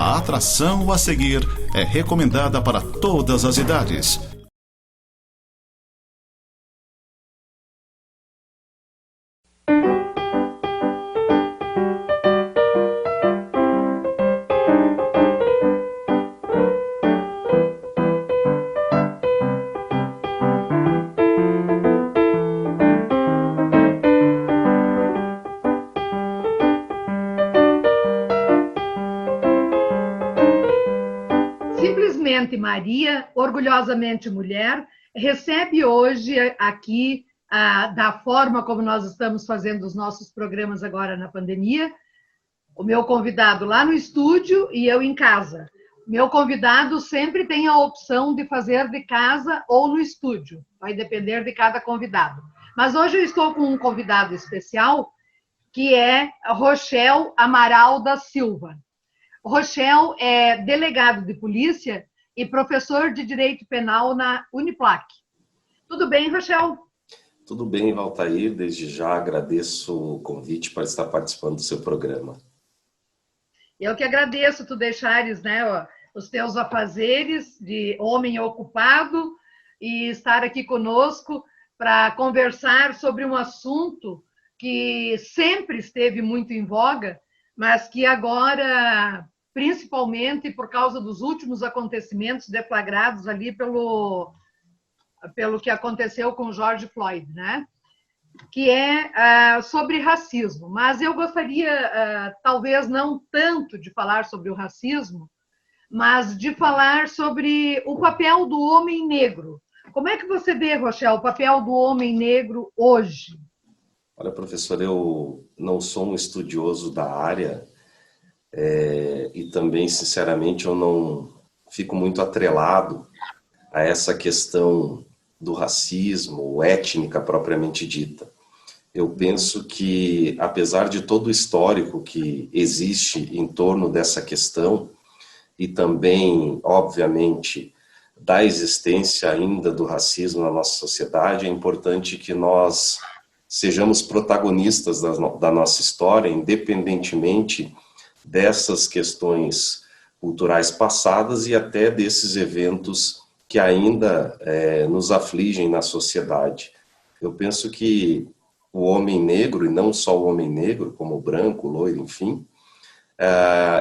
A atração a seguir é recomendada para todas as idades. Maria, orgulhosamente mulher, recebe hoje aqui, da forma como nós estamos fazendo os nossos programas agora na pandemia, o meu convidado lá no estúdio e eu em casa. Meu convidado sempre tem a opção de fazer de casa ou no estúdio, vai depender de cada convidado. Mas hoje eu estou com um convidado especial, que é Rochel Amaral da Silva. Rochel é delegado de polícia e professor de Direito Penal na Uniplac. Tudo bem, Rochel? Tudo bem, Valtair. Desde já agradeço o convite para estar participando do seu programa. Eu que agradeço tu deixares, né, os teus afazeres de homem ocupado e estar aqui conosco para conversar sobre um assunto que sempre esteve muito em voga, mas que agora, principalmente por causa dos últimos acontecimentos deflagrados ali pelo que aconteceu com George Floyd, né? Que é sobre racismo. Mas eu gostaria, talvez não tanto de falar sobre o racismo, mas de falar sobre o papel do homem negro. Como é que você vê, Rochel, o papel do homem negro hoje? Olha, professor, eu não sou um estudioso da área, e também, sinceramente, eu não fico muito atrelado a essa questão do racismo, étnica propriamente dita. Eu penso que, apesar de todo o histórico que existe em torno dessa questão, e também, obviamente, da existência ainda do racismo na nossa sociedade, é importante que nós sejamos protagonistas da nossa história, independentemente dessas questões culturais passadas e até desses eventos que ainda nos afligem na sociedade. Eu penso que o homem negro, e não só o homem negro, como o branco, o loiro, enfim,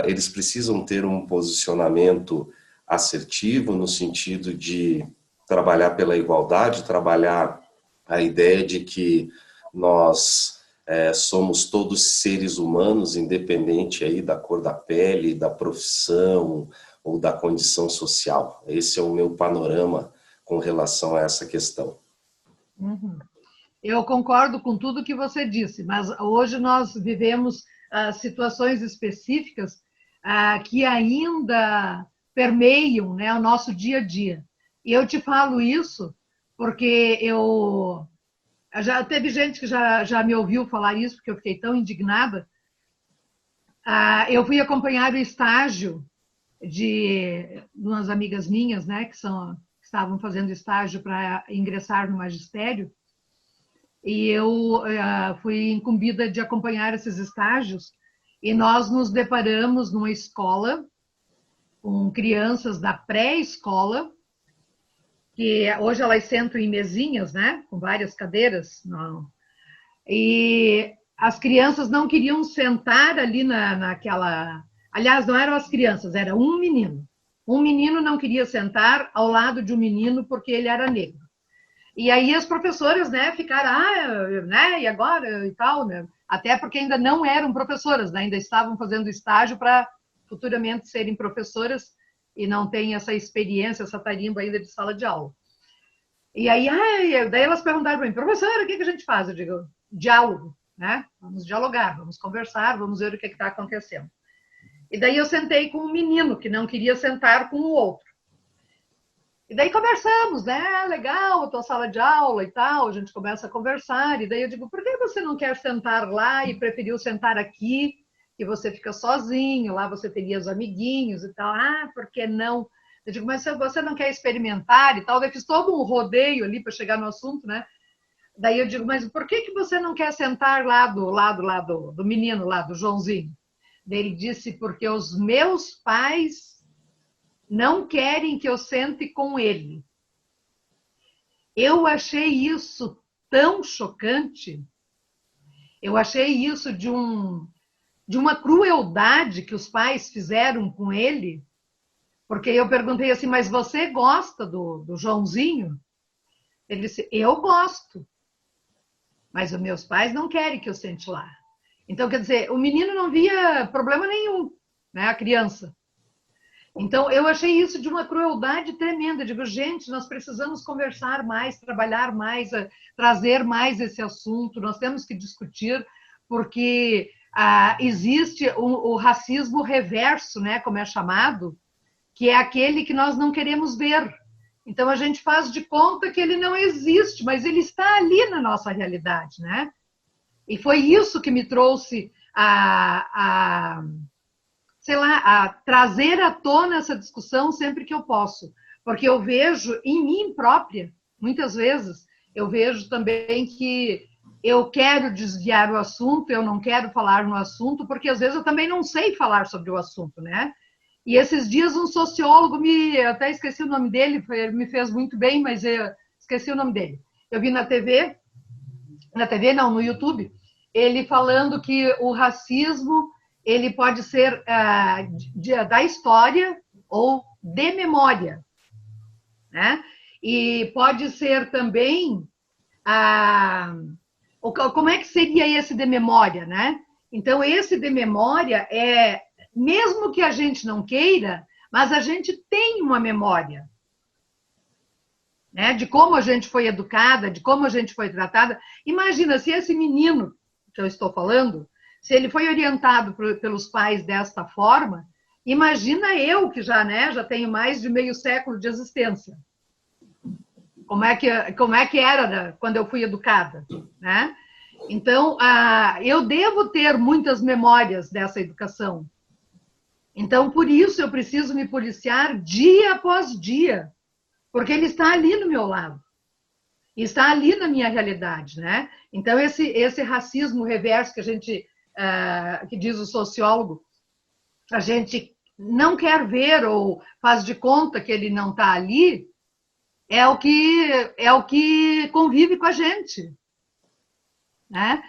eles precisam ter um posicionamento assertivo no sentido de trabalhar pela igualdade, trabalhar a ideia de que nós somos todos seres humanos, independente aí da cor da pele, da profissão ou da condição social. Esse é o meu panorama com relação a essa questão. Uhum. Eu concordo com tudo que você disse, mas hoje nós vivemos situações específicas que ainda permeiam, né, o nosso dia a dia. E eu te falo isso porque já teve gente que já me ouviu falar isso, porque eu fiquei tão indignada. Eu fui acompanhar o estágio de umas amigas minhas, né, que estavam fazendo estágio para ingressar no magistério, e eu fui incumbida de acompanhar esses estágios, e nós nos deparamos numa escola com crianças da pré-escola, que hoje elas sentam em mesinhas, né, com várias cadeiras, não. E as crianças não queriam sentar ali naquela... Aliás, não eram as crianças, era um menino. Um menino não queria sentar ao lado de um menino porque ele era negro. E aí as professoras, né, ficaram, né, e agora e tal, né? Até porque ainda não eram professoras, né, ainda estavam fazendo estágio para futuramente serem professoras e não têm essa experiência, essa tarimba ainda de sala de aula. E aí, daí elas perguntaram para mim, professora, o que a gente faz? Eu digo, diálogo, né? Vamos dialogar, vamos conversar, vamos ver o que está acontecendo. E daí eu sentei com um menino que não queria sentar com o outro. E daí conversamos, né? Legal, a tua sala de aula e tal, a gente começa a conversar. E daí eu digo, por que você não quer sentar lá e preferiu sentar aqui, que você fica sozinho, lá você teria os amiguinhos e tal. Por que não? Eu digo, mas se você não quer experimentar e tal, daí fiz todo um rodeio ali para chegar no assunto, né? Daí eu digo, mas por que você não quer sentar lá do lado lá do menino lá, do Joãozinho? Ele disse, porque os meus pais não querem que eu sente com ele. Eu achei isso tão chocante, eu achei isso de uma crueldade que os pais fizeram com ele, porque eu perguntei assim, mas você gosta do Joãozinho? Ele disse, eu gosto, mas os meus pais não querem que eu sente lá. Então, quer dizer, o menino não via problema nenhum, né, a criança. Então, eu achei isso de uma crueldade tremenda. Digo, gente, nós precisamos conversar mais, trabalhar mais, trazer mais esse assunto, nós temos que discutir, porque existe o racismo reverso, né, como é chamado, que é aquele que nós não queremos ver. Então, a gente faz de conta que ele não existe, mas ele está ali na nossa realidade, né? E foi isso que me trouxe sei lá, a trazer à tona essa discussão sempre que eu posso. Porque eu vejo em mim própria, muitas vezes, eu vejo também que eu quero desviar o assunto, eu não quero falar no assunto, porque às vezes eu também não sei falar sobre o assunto, né? E esses dias um sociólogo, até esqueci o nome dele, me fez muito bem, mas eu esqueci o nome dele. Eu vi na TV não, no YouTube, ele falando que o racismo ele pode ser da história ou de memória, né? E pode ser também como é que seria esse de memória, né? Então, esse de memória é, mesmo que a gente não queira, mas a gente tem uma memória, né? De como a gente foi educada, de como a gente foi tratada. Imagina se esse menino que eu estou falando, se ele foi orientado pelos pais desta forma, imagina eu que já tenho mais de meio século de existência. Como é que era quando eu fui educada, né? Então, eu devo ter muitas memórias dessa educação. Então, por isso eu preciso me policiar dia após dia, porque ele está ali no meu lado. Está ali na minha realidade, né? Então, esse racismo reverso que diz o sociólogo, a gente não quer ver ou faz de conta que ele não está ali, é o que convive com a gente, né?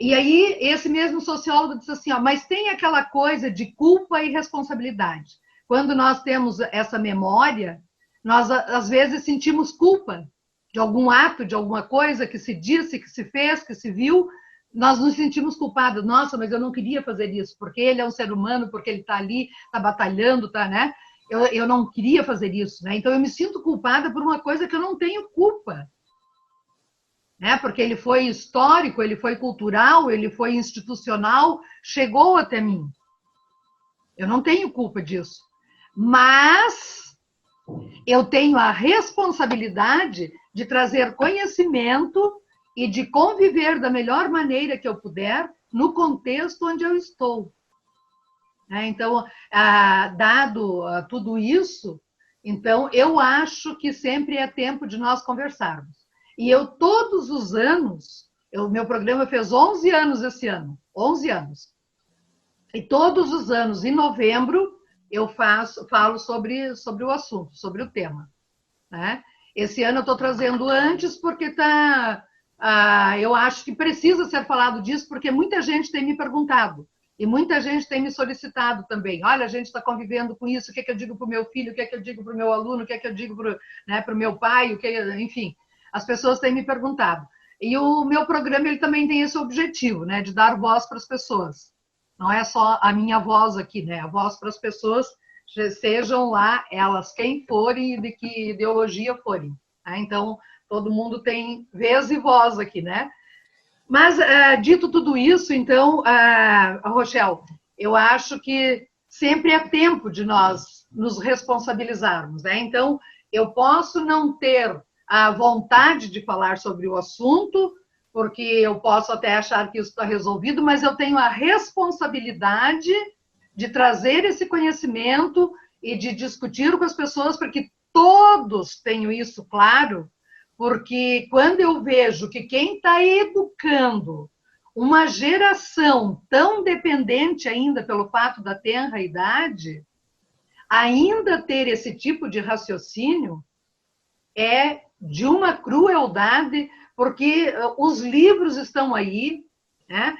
E aí, esse mesmo sociólogo disse assim, mas tem aquela coisa de culpa e responsabilidade. Quando nós temos essa memória, nós, às vezes, sentimos culpa de algum ato, de alguma coisa que se disse, que se fez, que se viu, nós nos sentimos culpados. Nossa, mas eu não queria fazer isso, porque ele é um ser humano, porque ele está ali, está batalhando, né? Eu não queria fazer isso, né? Então, eu me sinto culpada por uma coisa que eu não tenho culpa, né? Porque ele foi histórico, ele foi cultural, ele foi institucional, chegou até mim. Eu não tenho culpa disso. Mas eu tenho a responsabilidade de trazer conhecimento e de conviver da melhor maneira que eu puder no contexto onde eu estou. Então, dado tudo isso, então, eu acho que sempre é tempo de nós conversarmos. E eu, todos os anos, meu programa fez 11 anos esse ano, 11 anos. E todos os anos, em novembro, eu falo sobre o assunto, sobre o tema, né? Esse ano eu estou trazendo antes porque eu acho que precisa ser falado disso, porque muita gente tem me perguntado e muita gente tem me solicitado também. Olha, a gente está convivendo com isso, o que é que eu digo para o meu filho, o que é que eu digo para o meu aluno, o que é que eu digo para o meu pai, enfim, as pessoas têm me perguntado. E o meu programa ele também tem esse objetivo, né, de dar voz para as pessoas. Não é só a minha voz aqui, né? A voz para as pessoas, sejam lá elas quem forem e de que ideologia forem. Né? Então, todo mundo tem vez e voz aqui, né? Mas, dito tudo isso, então, Rochelle, eu acho que sempre é tempo de nós nos responsabilizarmos, né? Então, eu posso não ter a vontade de falar sobre o assunto, porque eu posso até achar que isso está resolvido, mas eu tenho a responsabilidade de trazer esse conhecimento e de discutir com as pessoas para que todos tenham isso claro, porque quando eu vejo que quem está educando uma geração tão dependente ainda pelo fato da tenra idade, ainda ter esse tipo de raciocínio é de uma crueldade, porque os livros estão aí, né?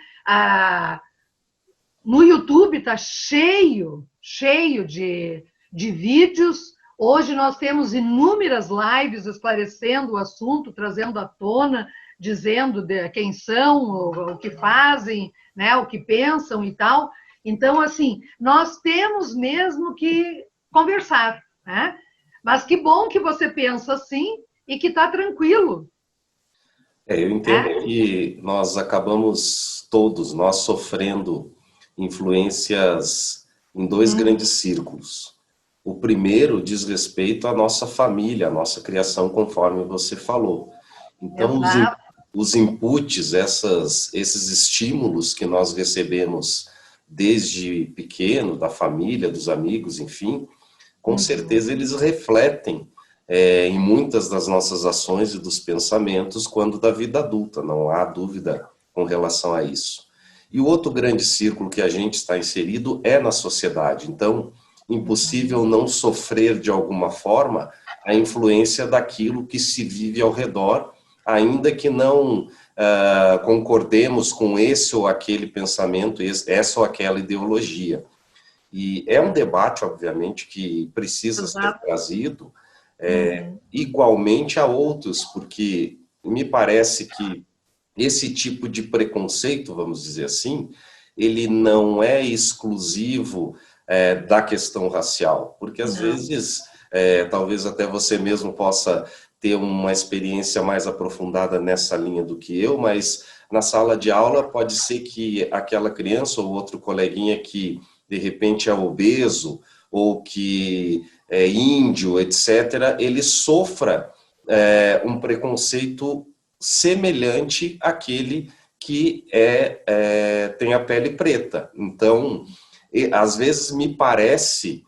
No YouTube está cheio de vídeos. Hoje nós temos inúmeras lives esclarecendo o assunto, trazendo à tona, dizendo quem são, o que fazem, né, o que pensam e tal. Então, assim, nós temos mesmo que conversar, né? Mas que bom que você pensa assim e que está tranquilo. Eu entendo que nós acabamos todos, nós sofrendo influências em dois grandes círculos. O primeiro diz respeito à nossa família, à nossa criação, conforme você falou. Então, os inputs, esses estímulos que nós recebemos desde pequeno, da família, dos amigos, enfim, com certeza eles refletem em muitas das nossas ações e dos pensamentos quando da vida adulta, não há dúvida com relação a isso. E o outro grande círculo que a gente está inserido é na sociedade. Então, impossível não sofrer de alguma forma a influência daquilo que se vive ao redor, ainda que não concordemos com esse ou aquele pensamento, essa ou aquela ideologia. E é um debate, obviamente, que precisa ser trazido igualmente a outros, porque me parece que esse tipo de preconceito, vamos dizer assim, ele não é exclusivo da questão racial, porque às vezes, talvez até você mesmo possa ter uma experiência mais aprofundada nessa linha do que eu, mas na sala de aula pode ser que aquela criança ou outro coleguinha que de repente é obeso ou que é índio, etc., ele sofra um preconceito semelhante àquele que tem a pele preta. Então, às vezes me parece,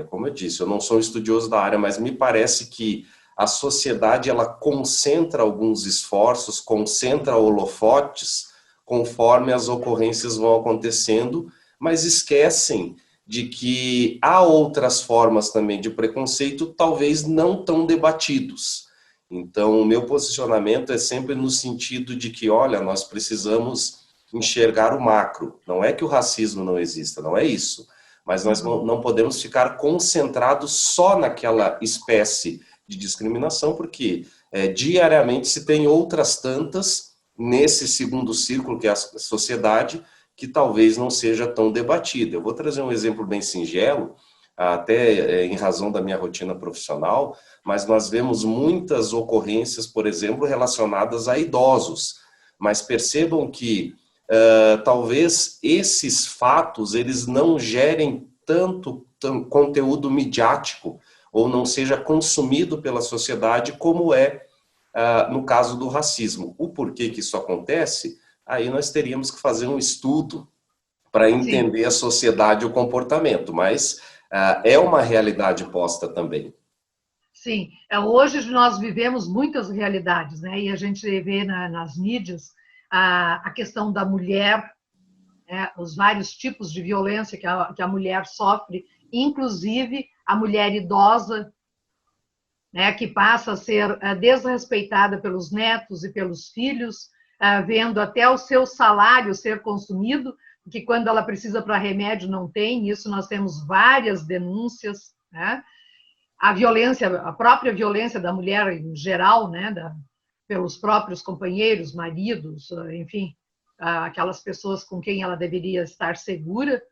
como eu disse, eu não sou estudioso da área, mas me parece que a sociedade ela concentra alguns esforços, concentra holofotes conforme as ocorrências vão acontecendo, mas esquecem de que há outras formas também de preconceito, talvez não tão debatidos. Então, o meu posicionamento é sempre no sentido de que, olha, nós precisamos enxergar o macro. Não é que o racismo não exista, não é isso. Mas nós não podemos ficar concentrados só naquela espécie de discriminação, porque diariamente se tem outras tantas nesse segundo círculo, que é a sociedade, que talvez não seja tão debatida. Eu vou trazer um exemplo bem singelo, até em razão da minha rotina profissional, mas nós vemos muitas ocorrências, por exemplo, relacionadas a idosos. Mas percebam que talvez esses fatos eles não gerem tanto conteúdo midiático ou não seja consumido pela sociedade como no caso do racismo. O porquê que isso acontece, aí nós teríamos que fazer um estudo para entender Sim. a sociedade e o comportamento, mas é uma realidade posta também. Sim, hoje nós vivemos muitas realidades, né? E a gente vê nas mídias a questão da mulher, os vários tipos de violência que a mulher sofre, inclusive a mulher idosa, né, que passa a ser desrespeitada pelos netos e pelos filhos, vendo até o seu salário ser consumido, porque quando ela precisa para remédio não tem, isso nós temos várias denúncias, né? A própria violência da mulher em geral, né, pelos próprios companheiros, maridos, enfim, aquelas pessoas com quem ela deveria estar segura,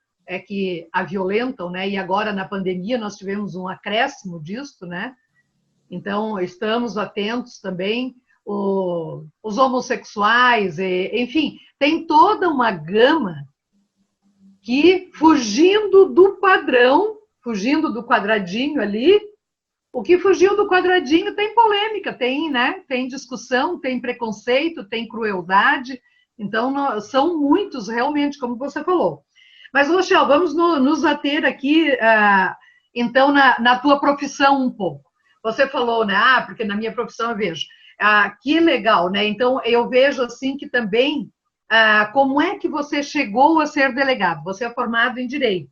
que a violentam, né? E agora na pandemia nós tivemos um acréscimo disso, né? Então estamos atentos também os homossexuais, enfim, tem toda uma gama que, fugindo do padrão, fugindo do quadradinho ali, o que fugiu do quadradinho tem polêmica, tem discussão, tem preconceito, tem crueldade. Então, são muitos, realmente, como você falou. Mas, Rochelle, vamos nos ater aqui, então, na tua profissão um pouco. Você falou, né? Porque na minha profissão eu vejo. Que legal, né? Então, eu vejo, assim, que também como é que você chegou a ser delegado? Você é formado em Direito.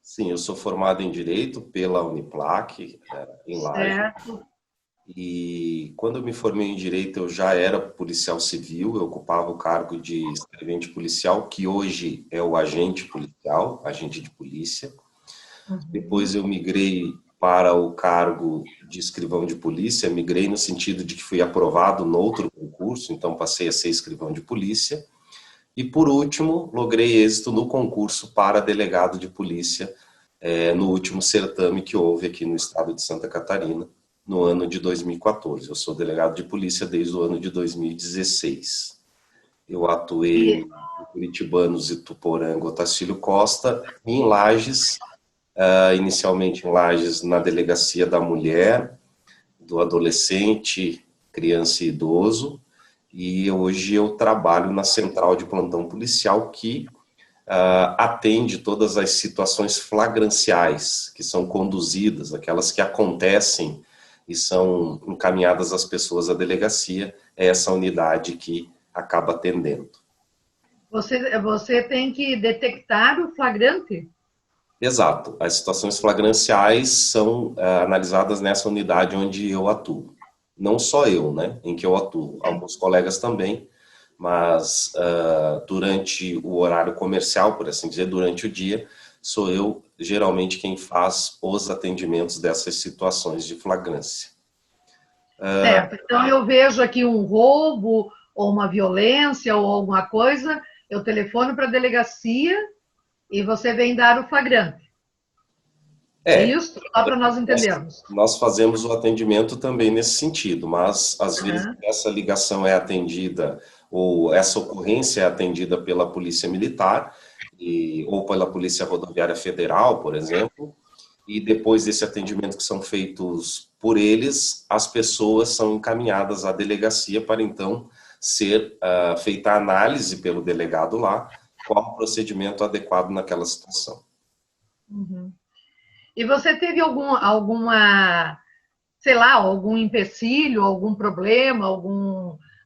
Sim, eu sou formado em Direito pela Uniplac, em Lages. Certo. E quando eu me formei em Direito, eu já era policial civil, eu ocupava o cargo de escrevente policial, que hoje é o agente policial, agente de polícia. Depois eu migrei para o cargo de escrivão de polícia, migrei no sentido de que fui aprovado no outro concurso, então passei a ser escrivão de polícia. E por último, logrei êxito no concurso para delegado de polícia, no último certame que houve aqui no estado de Santa Catarina, no ano de 2014. Eu sou delegado de polícia desde o ano de 2016. Eu atuei em Curitibanos, Ituporanga, Otacílio Costa, e em Lages, inicialmente em Lages, na Delegacia da Mulher, do Adolescente, Criança e Idoso, e hoje eu trabalho na Central de Plantão Policial, que atende todas as situações flagranciais que são conduzidas, aquelas que acontecem e são encaminhadas às pessoas à delegacia, é essa unidade que acaba atendendo. Você tem que detectar o flagrante? Exato. As situações flagranciais são analisadas nessa unidade onde eu atuo. Não só eu, né, em que eu atuo, alguns colegas também, mas durante o horário comercial, por assim dizer, durante o dia, sou eu geralmente quem faz os atendimentos dessas situações de flagrância. Certo. Então eu vejo aqui um roubo, ou uma violência, ou alguma coisa, eu telefono para a delegacia e você vem dar o flagrante. É isso? Só para nós entendermos. Nós fazemos o atendimento também nesse sentido, mas às vezes essa ligação é atendida, ou essa ocorrência é atendida pela Polícia Militar, ou pela Polícia Rodoviária Federal, por exemplo, e depois desse atendimento que são feitos por eles, as pessoas são encaminhadas à delegacia para então ser feita a análise pelo delegado lá, qual o procedimento adequado naquela situação. Uhum. E você teve alguma, sei lá, algum empecilho, algum problema,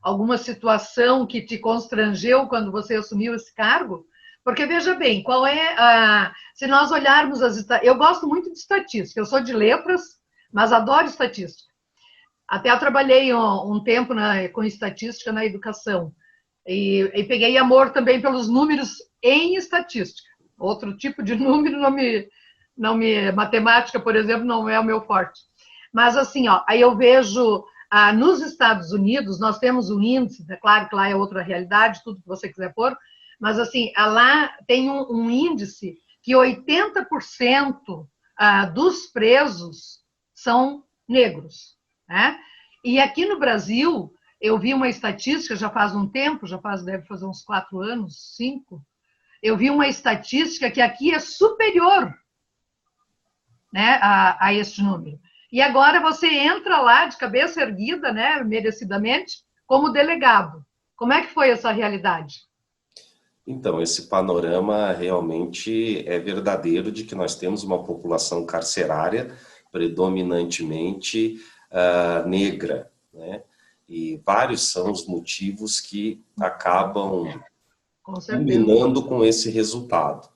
alguma situação que te constrangeu quando você assumiu esse cargo? Porque, veja bem, qual é se nós olharmos eu gosto muito de estatística, eu sou de letras, mas adoro estatística. Até eu trabalhei um tempo com estatística na educação, e peguei amor também pelos números em estatística. Outro tipo de número matemática, por exemplo, não é o meu forte. Mas assim, aí eu vejo nos Estados Unidos, nós temos um índice, é claro que lá é outra realidade, tudo que você quiser pôr, mas assim, lá tem um índice que 80% dos presos são negros, né? E aqui no Brasil, eu vi uma estatística, já faz um tempo, deve fazer uns 4 anos, 5, eu vi uma estatística que aqui é superior, né, a este número. E agora você entra lá de cabeça erguida, né, merecidamente, como delegado. Como é que foi essa realidade? Então, esse panorama realmente é verdadeiro de que nós temos uma população carcerária predominantemente negra, né? E vários são os motivos que acabam culminando com esse resultado.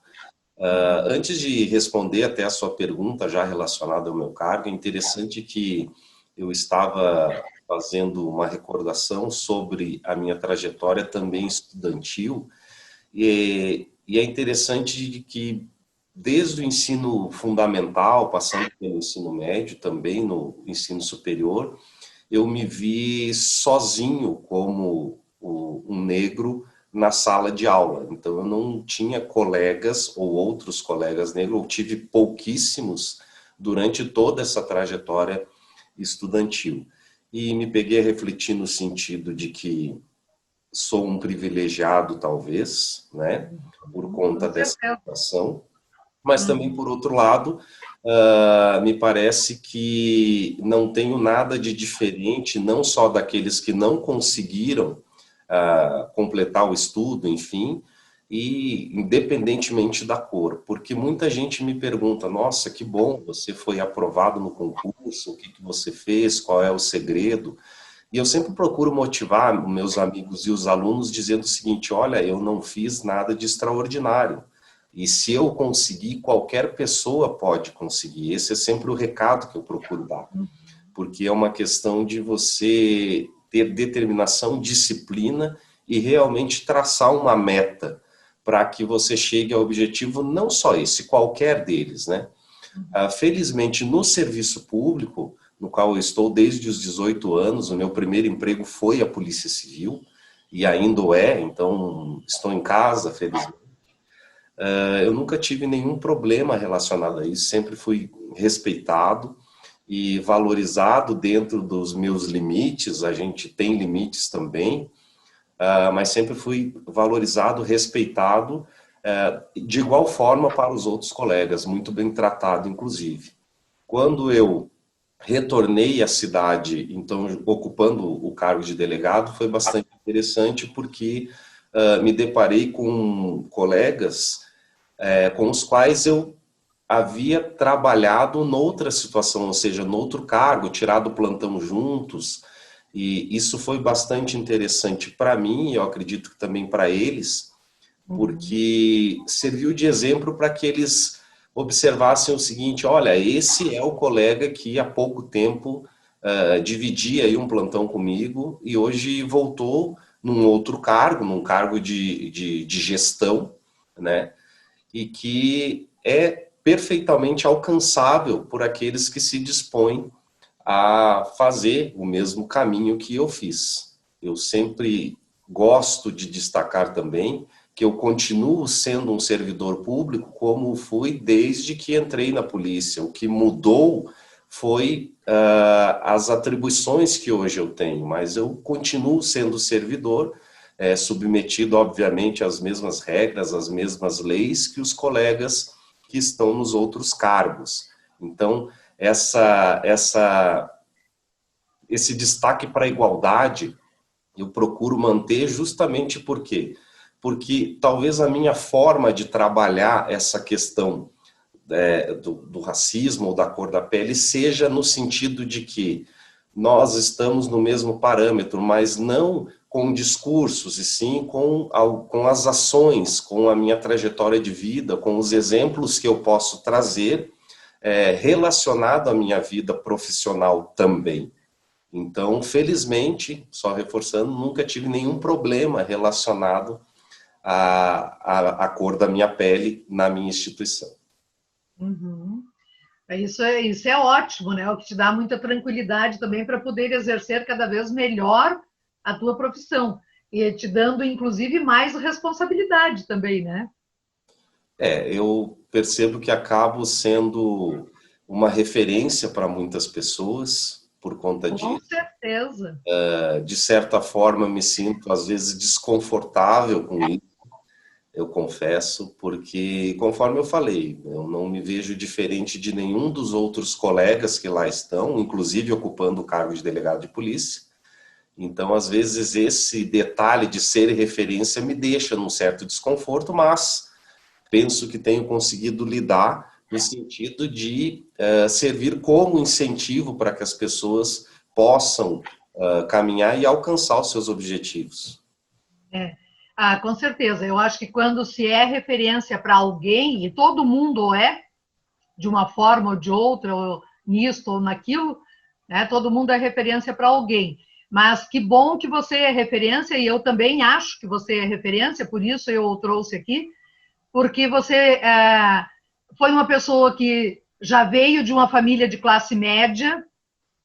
Antes de responder até a sua pergunta já relacionada ao meu cargo, é interessante que eu estava fazendo uma recordação sobre a minha trajetória também estudantil, e é interessante que desde o ensino fundamental, passando pelo ensino médio, também no ensino superior, eu me vi sozinho como um negro na sala de aula. Então, eu não tinha colegas ou outros colegas negros, eu tive pouquíssimos durante toda essa trajetória estudantil. E me peguei a refletir no sentido de que sou um privilegiado, talvez, né, por conta dessa situação, mas também, por outro lado, me parece que não tenho nada de diferente, não só daqueles que não conseguiram completar o estudo, enfim, e independentemente da cor, porque muita gente me pergunta, nossa, que bom, você foi aprovado no concurso, o que você fez, qual é o segredo? E eu sempre procuro motivar os meus amigos e os alunos dizendo o seguinte: olha, eu não fiz nada de extraordinário. E se eu conseguir, qualquer pessoa pode conseguir. Esse é sempre o recado que eu procuro dar. Porque é uma questão de você ter determinação, disciplina e realmente traçar uma meta para que você chegue ao objetivo, não só esse, qualquer deles, né? Felizmente, no serviço público, no qual eu estou desde os 18 anos, o meu primeiro emprego foi a Polícia Civil, e ainda o é, então estou em casa, felizmente. Eu nunca tive nenhum problema relacionado a isso, sempre fui respeitado e valorizado dentro dos meus limites, a gente tem limites também, mas sempre fui valorizado, respeitado, de igual forma para os outros colegas, muito bem tratado, inclusive. Quando eu retornei à cidade, então, ocupando o cargo de delegado, foi bastante interessante, porque me deparei com colegas com os quais eu havia trabalhado noutra situação, ou seja, noutro cargo, tirado plantão juntos, e isso foi bastante interessante para mim, e eu acredito que também para eles, porque serviu de exemplo para que eles observassem o seguinte: olha, esse é o colega que há pouco tempo dividia aí um plantão comigo e hoje voltou num outro cargo, num cargo de gestão, né? E que é perfeitamente alcançável por aqueles que se dispõem a fazer o mesmo caminho que eu fiz. Eu sempre gosto de destacar também que eu continuo sendo um servidor público como fui desde que entrei na polícia. O que mudou foi as atribuições que hoje eu tenho, mas eu continuo sendo servidor, submetido, obviamente, às mesmas regras, às mesmas leis que os colegas que estão nos outros cargos. Então, esse destaque para a igualdade eu procuro manter justamente por quê? Porque talvez a minha forma de trabalhar essa questão do racismo ou da cor da pele seja no sentido de que nós estamos no mesmo parâmetro, mas não com discursos, e sim com as ações, com a minha trajetória de vida, com os exemplos que eu posso trazer relacionado à minha vida profissional também. Então, felizmente, só reforçando, nunca tive nenhum problema relacionado à cor da minha pele na minha instituição. Uhum. Isso é ótimo, né? O que te dá muita tranquilidade também para poder exercer cada vez melhor a tua profissão e te dando, inclusive, mais responsabilidade também, né? Eu percebo que acabo sendo uma referência para muitas pessoas por conta disso. Com certeza. De certa forma, me sinto, às vezes, desconfortável com isso, eu confesso, porque, conforme eu falei, eu não me vejo diferente de nenhum dos outros colegas que lá estão, inclusive ocupando o cargo de delegado de polícia. Então, às vezes, esse detalhe de ser referência me deixa num certo desconforto, mas penso que tenho conseguido lidar no sentido de servir como incentivo para que as pessoas possam caminhar e alcançar os seus objetivos. Com certeza. Eu acho que quando se é referência para alguém, e todo mundo é, de uma forma ou de outra, ou nisto ou naquilo, né? Todo mundo é referência para alguém. Mas que bom que você é referência, e eu também acho que você é referência, por isso eu o trouxe aqui, porque você foi uma pessoa que já veio de uma família de classe média,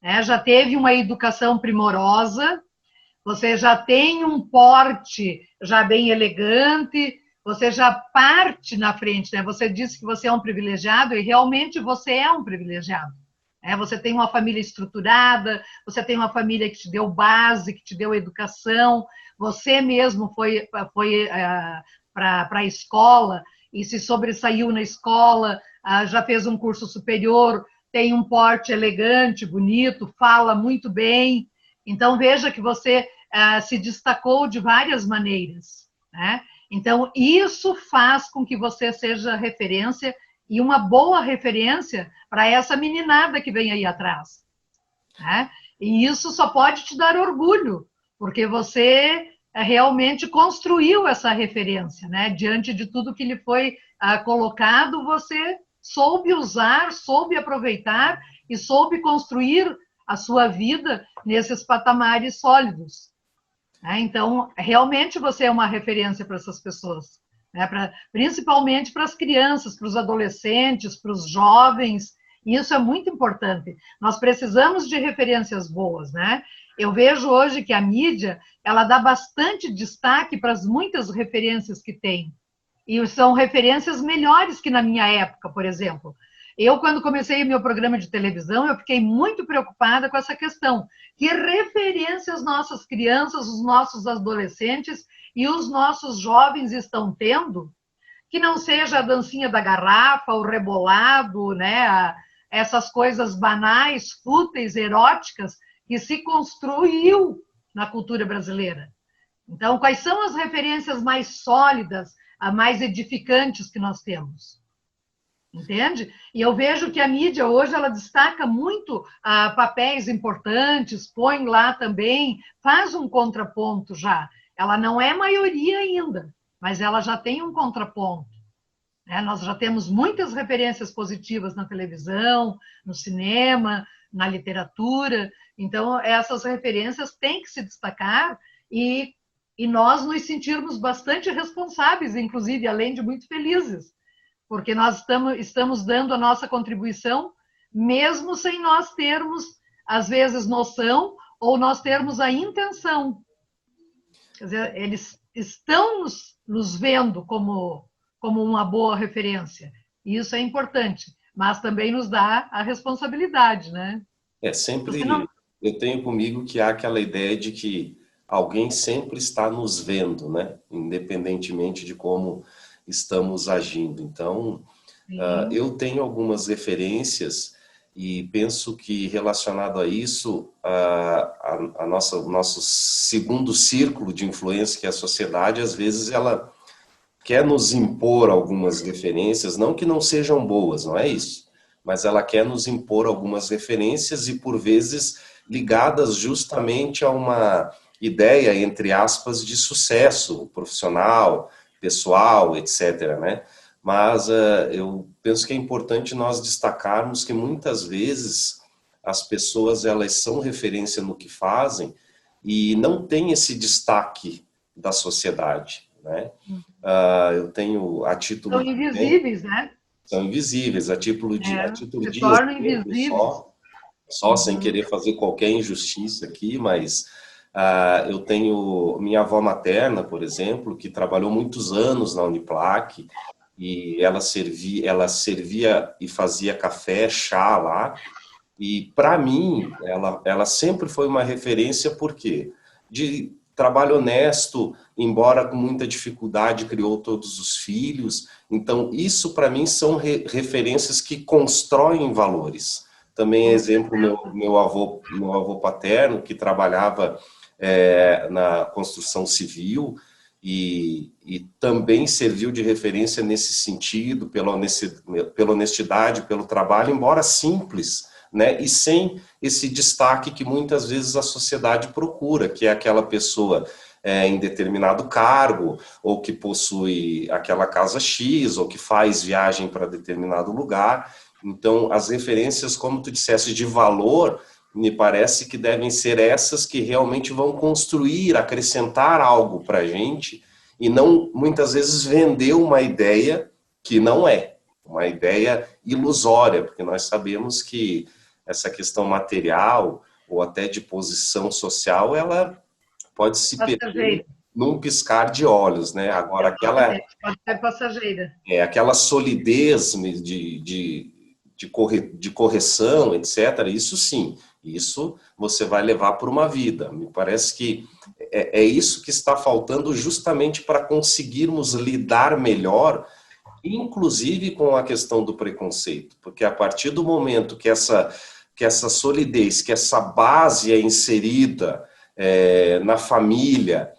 né? Já teve uma educação primorosa, você já tem um porte já bem elegante, você já parte na frente, né? Você disse que você é um privilegiado, e realmente você é um privilegiado. Você tem uma família estruturada, você tem uma família que te deu base, que te deu educação, você mesmo foi para a escola e se sobressaiu na escola, já fez um curso superior, tem um porte elegante, bonito, fala muito bem. Então, veja que você se destacou de várias maneiras, né? Então, isso faz com que você seja referência, e uma boa referência para essa meninada que vem aí atrás, né? E isso só pode te dar orgulho, porque você realmente construiu essa referência, né? Diante de tudo que lhe foi colocado, você soube usar, soube aproveitar e soube construir a sua vida nesses patamares sólidos. Então, realmente você é uma referência para essas pessoas, né? Principalmente para as crianças, para os adolescentes, para os jovens. E isso é muito importante. Nós precisamos de referências boas, né? Eu vejo hoje que a mídia, ela dá bastante destaque para as muitas referências que tem. E são referências melhores que na minha época, por exemplo. Eu, quando comecei o meu programa de televisão, eu fiquei muito preocupada com essa questão. Que referências nossas crianças, os nossos adolescentes e os nossos jovens estão tendo, que não seja a dancinha da garrafa, o rebolado, né? Essas coisas banais, fúteis, eróticas, que se construiu na cultura brasileira. Então, quais são as referências mais sólidas, mais edificantes que nós temos? Entende? E eu vejo que a mídia hoje ela destaca muito papéis importantes, põe lá também, faz um contraponto já. Ela não é maioria ainda, mas ela já tem um contraponto. Nós já temos muitas referências positivas na televisão, no cinema, na literatura. Então, essas referências têm que se destacar e nós nos sentirmos bastante responsáveis, inclusive, além de muito felizes, porque nós estamos dando a nossa contribuição, mesmo sem nós termos, às vezes, noção ou nós termos a intenção. Quer dizer, eles estão nos vendo como uma boa referência. E isso é importante, mas também nos dá a responsabilidade, né? Sempre eu tenho comigo que há aquela ideia de que alguém sempre está nos vendo, né? Independentemente de como estamos agindo. Então, eu tenho algumas referências e penso que relacionado a isso, o nosso segundo círculo de influência, que é a sociedade, às vezes ela quer nos impor algumas referências, não que não sejam boas, não é isso, mas ela quer nos impor algumas referências e, por vezes, ligadas justamente a uma ideia, entre aspas, de sucesso profissional, pessoal, etc., né? Mas eu penso que é importante nós destacarmos que muitas vezes as pessoas elas são referência no que fazem e não têm esse destaque da sociedade, né? Eu tenho a título... São invisíveis, né? São invisíveis, a título de se tornam invisíveis. Só sem querer fazer qualquer injustiça aqui, mas eu tenho minha avó materna, por exemplo, que trabalhou muitos anos na Uniplac, e ela servia e fazia café, chá lá, e para mim, ela sempre foi uma referência, por quê? De trabalho honesto, embora com muita dificuldade, criou todos os filhos. Então, isso para mim são referências que constroem valores. Também exemplo, meu avô paterno, que trabalhava na construção civil e também serviu de referência nesse sentido, pela honestidade, pelo trabalho, embora simples, né? E sem esse destaque que muitas vezes a sociedade procura, que é aquela pessoa em determinado cargo, ou que possui aquela casa X, ou que faz viagem para determinado lugar. Então, as referências, como tu disseste, de valor, me parece que devem ser essas que realmente vão construir, acrescentar algo para a gente, e não, muitas vezes, vender uma ideia que não é, uma ideia ilusória, porque nós sabemos que essa questão material, ou até de posição social, ela pode se perder num piscar de olhos, né? Agora, pode ser passageira. Aquela solidez de correção, etc., isso sim, isso você vai levar por uma vida. Me parece que é isso que está faltando justamente para conseguirmos lidar melhor, inclusive com a questão do preconceito, porque a partir do momento que essa solidez, que essa base é inserida na família,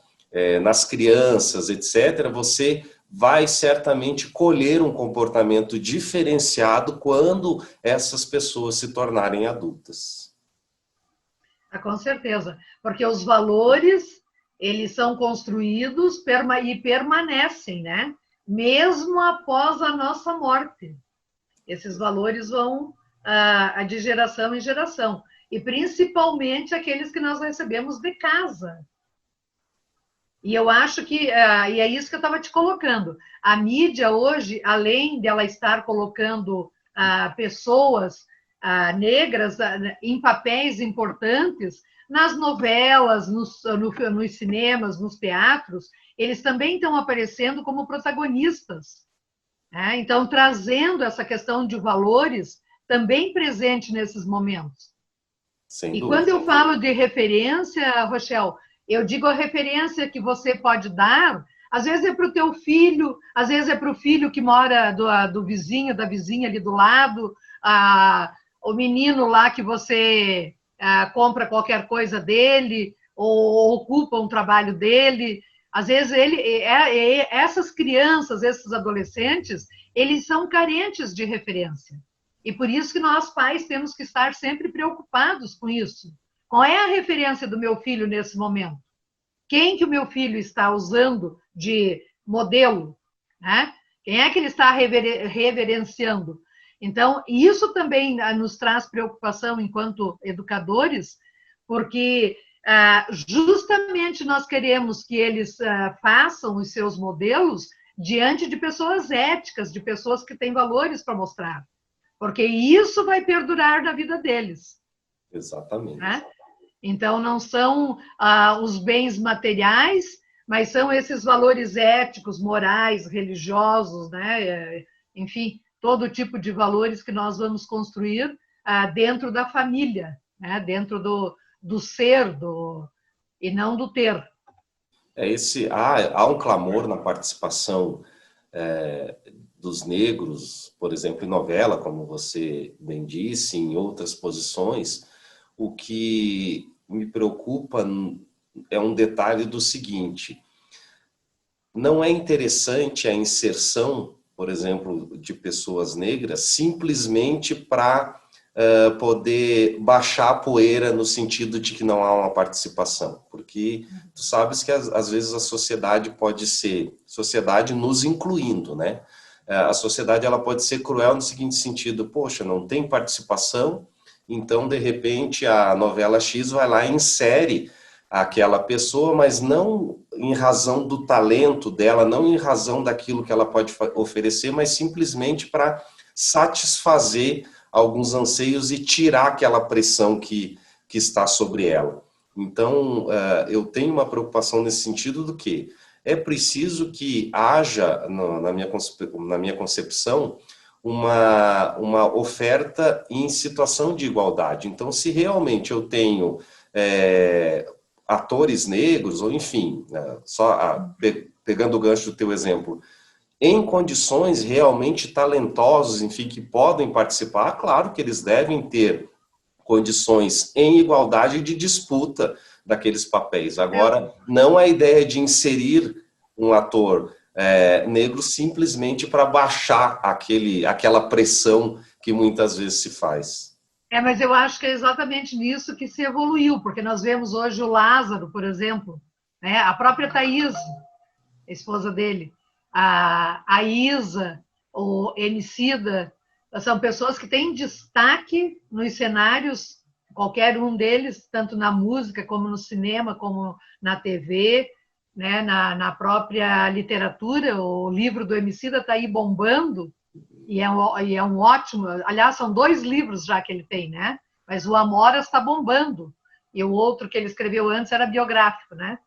nas crianças, etc., você vai certamente colher um comportamento diferenciado quando essas pessoas se tornarem adultas. Com certeza, porque os valores, eles são construídos e permanecem, né? Mesmo após a nossa morte. Esses valores vão de geração em geração. E principalmente aqueles que nós recebemos de casa. E eu acho que, e é isso que eu estava te colocando, a mídia hoje, além dela estar colocando pessoas negras em papéis importantes, nas novelas, nos cinemas, nos teatros, eles também estão aparecendo como protagonistas. Né? Então, trazendo essa questão de valores também presente nesses momentos. Sem e dúvida. Quando eu falo de referência, Rochelle, eu digo a referência que você pode dar, às vezes é para o teu filho, às vezes é para o filho que mora do vizinho, da vizinha ali do lado, o menino lá que você compra qualquer coisa dele, ou ocupa um trabalho dele. Às vezes essas crianças, esses adolescentes, eles são carentes de referência. E por isso que nós, pais, temos que estar sempre preocupados com isso. Qual é a referência do meu filho nesse momento? Quem que o meu filho está usando de modelo? Né? Quem é que ele está reverenciando? Então, isso também nos traz preocupação enquanto educadores, porque justamente nós queremos que eles façam os seus modelos diante de pessoas éticas, de pessoas que têm valores para mostrar. Porque isso vai perdurar na vida deles. Exatamente. Né? Então, não são os bens materiais, mas são esses valores éticos, morais, religiosos, né? Enfim, todo tipo de valores que nós vamos construir dentro da família, né? Dentro do ser, e não do ter. Há um clamor na participação dos negros, por exemplo, em novela, como você bem disse, em outras posições. O que me preocupa é um detalhe do seguinte: não é interessante a inserção, por exemplo, de pessoas negras simplesmente para poder baixar a poeira no sentido de que não há uma participação, porque tu sabes que às vezes a sociedade pode ser, sociedade nos incluindo, né? A sociedade ela pode ser cruel no seguinte sentido: poxa, não tem participação, então de repente a novela X vai lá e insere aquela pessoa, mas não em razão do talento dela, não em razão daquilo que ela pode oferecer, mas simplesmente para satisfazer alguns anseios e tirar aquela pressão que está sobre ela. Então, eu tenho uma preocupação nesse sentido do que é preciso que haja, na minha concepção, uma oferta em situação de igualdade. Então, se realmente eu tenho atores negros, ou enfim, pegando o gancho do teu exemplo, em condições realmente talentosas, enfim, que podem participar, claro que eles devem ter condições em igualdade de disputa daqueles papéis. Agora, não a ideia de inserir um ator negro simplesmente para baixar aquela pressão que muitas vezes se faz. Mas eu acho que é exatamente nisso que se evoluiu, porque nós vemos hoje o Lázaro, por exemplo, né? A própria Thaís, a esposa dele, a Isa, o Emicida, são pessoas que têm destaque nos cenários, qualquer um deles, tanto na música, como no cinema, como na TV, né? Na própria literatura. O livro do Emicida está aí bombando, e é um ótimo... Aliás, são 2 livros já que ele tem, né? Mas o Amora está bombando, e o outro que ele escreveu antes era biográfico, né?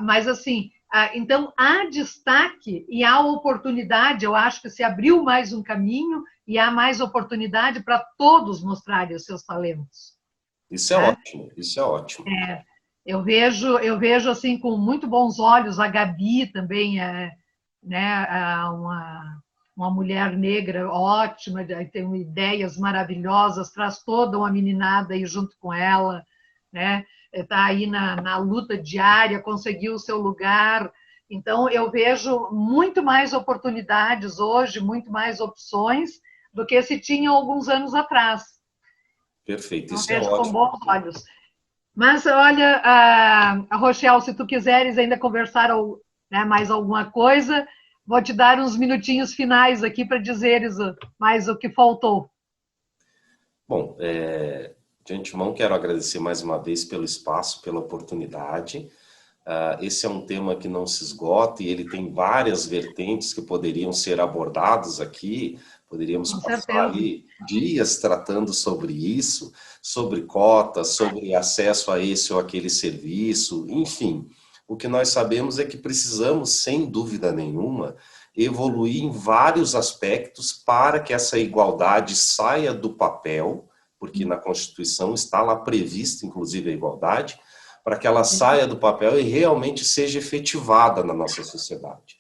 Mas, assim, então, há destaque e há oportunidade. Eu acho que se abriu mais um caminho e há mais oportunidade para todos mostrarem os seus talentos. Isso é ótimo, isso é ótimo. Eu vejo assim com muito bons olhos a Gabi também, né, uma mulher negra ótima, tem ideias maravilhosas, traz toda uma meninada aí junto com ela, né? Está aí na luta diária, conseguiu o seu lugar. Então, eu vejo muito mais oportunidades hoje, muito mais opções do que se tinha alguns anos atrás. Perfeito, Então, isso é vejo com ótimo. bons olhos. Mas, olha, a Rochelle, se tu quiseres ainda conversar né, mais alguma coisa, vou te dar uns minutinhos finais aqui para dizeres mais o que faltou. Bom, de antemão quero agradecer mais uma vez pelo espaço, pela oportunidade. Esse é um tema que não se esgota e ele tem várias vertentes que poderiam ser abordados aqui. Poderíamos Com passar certeza. ali dias tratando sobre isso, sobre cotas, sobre acesso a esse ou aquele serviço, enfim. O que nós sabemos é que precisamos, sem dúvida nenhuma, evoluir em vários aspectos para que essa igualdade saia do papel, porque na Constituição está lá prevista, inclusive, a igualdade, para que ela saia do papel e realmente seja efetivada na nossa sociedade.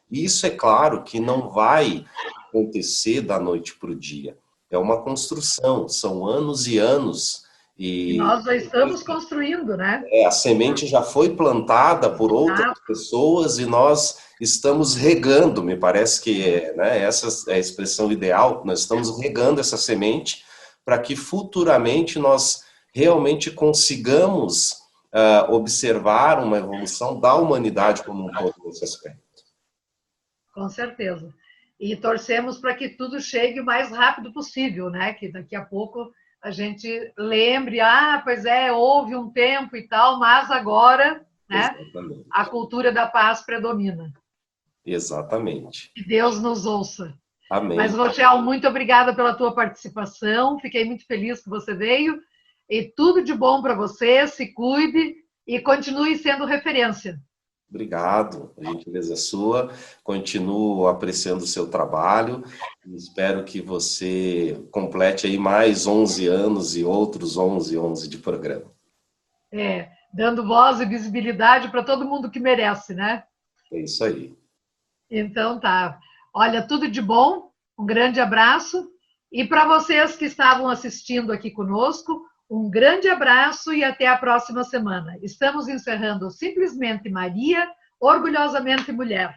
E isso é claro que não vai acontecer da noite para o dia. É uma construção, são anos e anos. E E nós já estamos construindo, né? a semente já foi plantada por outras pessoas e nós estamos regando, me parece que né, essa é a expressão ideal, nós estamos regando essa semente para que futuramente nós realmente consigamos observar uma evolução da humanidade como um todo nesse aspecto. Com certeza. E torcemos para que tudo chegue o mais rápido possível, né? Que daqui a pouco a gente lembre, pois houve um tempo e tal, mas agora, né? Exatamente. A cultura da paz predomina. Exatamente. Que Deus nos ouça. Amém. Mas, Rochelle, muito obrigada pela tua participação. Fiquei muito feliz que você veio. E tudo de bom para você. Se cuide e continue sendo referência. Obrigado, a gentileza é sua. Continuo apreciando o seu trabalho e espero que você complete aí mais 11 anos e outros 11 de programa. Dando voz e visibilidade para todo mundo que merece, né? É isso aí. Então tá. Olha, tudo de bom, um grande abraço. E para vocês que estavam assistindo aqui conosco, um grande abraço e até a próxima semana. Estamos encerrando Simplesmente Maria, Orgulhosamente Mulher.